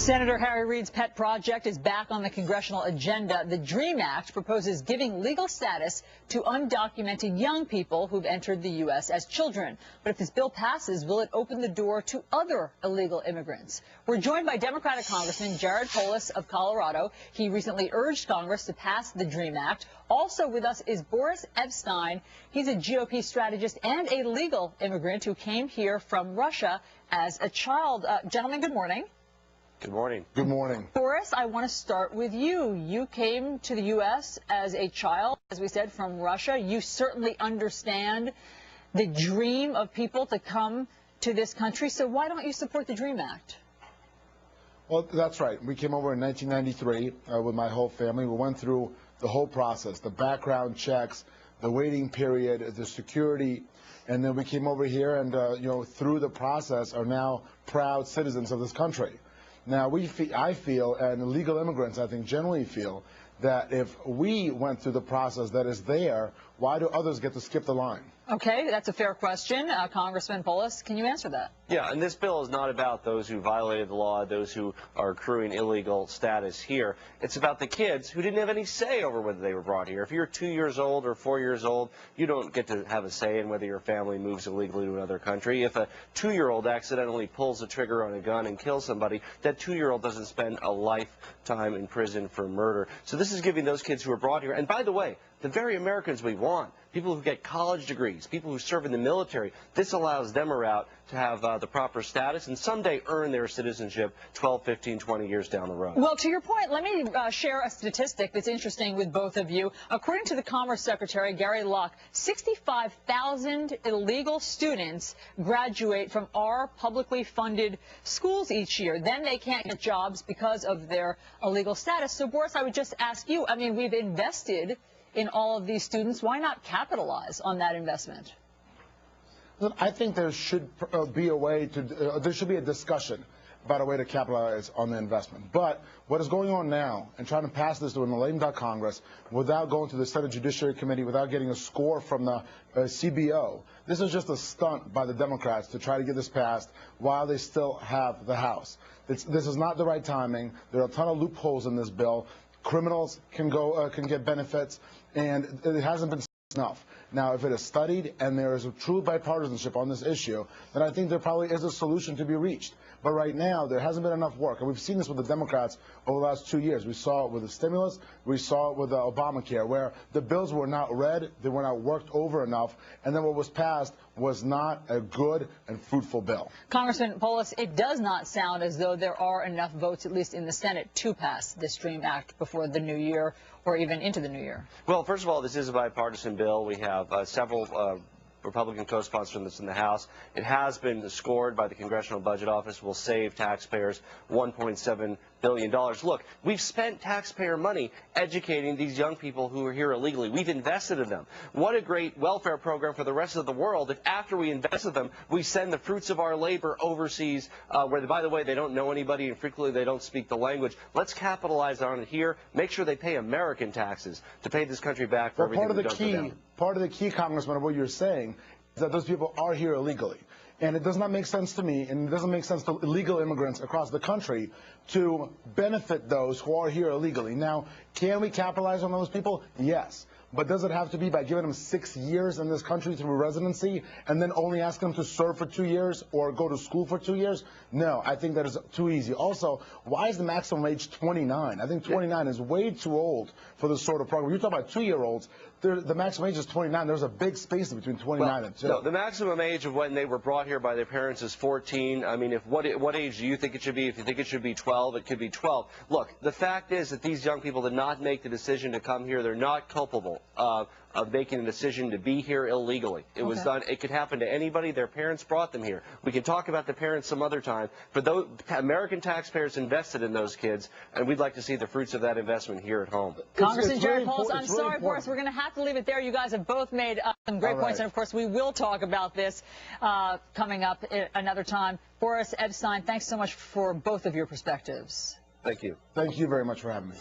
Senator Harry Reid's pet project is back on the congressional agenda. The DREAM Act proposes giving legal status to undocumented young people who've entered the U.S. as children. But if this bill passes, will it open the door to other illegal immigrants? We're joined by Democratic Congressman Jared Polis of Colorado. He recently urged Congress to pass the DREAM Act. Also with us is Boris Epshteyn. He's a GOP strategist and a legal immigrant who came here from Russia as a child. Gentlemen, good morning. Good morning. Good morning. Boris, I want to start with you. You came to the U.S. as a child, as we said, from Russia. You certainly understand the dream of people to come to this country. So why don't you support the DREAM Act? Well, that's right. We came over in 1993 with my whole family. We went through the whole process, the background checks, the waiting period, the security, and then we came over here and, through the process are now proud citizens of this country. Now, I feel, and legal immigrants, I think, generally feel, that if we went through the process that is there, why do others get to skip the line? Okay, that's a fair question. Congressman Polis, can you answer that? Yeah, and this bill is not about those who violated the law, those who are accruing illegal status here. It's about the kids who didn't have any say over whether they were brought here. If you're 2 years old or 4 years old, you don't get to have a say in whether your family moves illegally to another country. If a 2-year-old accidentally pulls the trigger on a gun and kills somebody, that 2-year-old doesn't spend a lifetime in prison for murder. So this is giving those kids who are brought here, and by the way, the very Americans we want, people who get college degrees, people who serve in the military, this allows them a route to have the proper status and someday earn their citizenship 12, 15, 20 years down the road. Well, to your point, let me share a statistic that's interesting with both of you. According to the Commerce Secretary, Gary Locke, 65,000 illegal students graduate from our publicly funded schools each year. Then they can't get jobs because of their illegal status. So, Boris, I would just ask you, I mean, we've invested in all of these students. Why not capitalize on that investment? I think there should be a way to, there should be a discussion about a way to capitalize on the investment. But what is going on now, and trying to pass this through in the lame duck Congress without going to the Senate Judiciary Committee, without getting a score from the CBO, this is just a stunt by the Democrats to try to get this passed while they still have the House. This is not the right timing. There are a ton of loopholes in this bill. Criminals can get benefits, and it hasn't been enough. Now, if it is studied and there is a true bipartisanship on this issue, then I think there probably is a solution to be reached. But right now, there hasn't been enough work. And we've seen this with the Democrats over the last 2 years. We saw it with the stimulus. We saw it with the Obamacare, where the bills were not read, they were not worked over enough, and then what was passed was not a good and fruitful bill. Congressman Polis, it does not sound as though there are enough votes, at least in the Senate, to pass this DREAM Act before the new year or even into the new year. Well, first of all, this is a bipartisan bill. We have several Republican co-sponsors in the House. It has been scored by the Congressional Budget Office. Will save taxpayers $1.7 billion. Look, we've spent taxpayer money educating these young people who are here illegally. We've invested in them. What a great welfare program for the rest of the world if after we invested them, we send the fruits of our labor overseas where, by the way, they don't know anybody and frequently they don't speak the language. Let's capitalize on it here. Make sure they pay American taxes to pay this country back for everything we've done for them. Part of the key, Congressman, of what you're saying is that those people are here illegally. And it does not make sense to me, and it doesn't make sense to illegal immigrants across the country to benefit those who are here illegally. Now, can we capitalize on those people? Yes. But does it have to be by giving them 6 years in this country through residency and then only ask them to serve for 2 years or go to school for 2 years? No, I think that is too easy. Also, why is the maximum age 29? I think 29 is way too old for this sort of program. You're talking about 2-year-olds. The maximum age is 29. There's a big space between 29 and 2. No, the maximum age of when they were brought here by their parents is 14. I mean, what age do you think it should be? If you think it should be 12, it could be 12. Look, the fact is that these young people did not make the decision to come here. They're not culpable of making a decision to be here illegally. It was done. It could happen to anybody. Their parents brought them here. We can talk about the parents some other time, but those American taxpayers invested in those kids, and we'd like to see the fruits of that investment here at home. Congressman Jared Polis, I'm sorry, Boris, we're going to have to leave it there. You guys have both made some great points, and of course we will talk about this coming up another time. Boris Epshteyn, thanks so much for both of your perspectives. Thank you. Thank you very much for having me.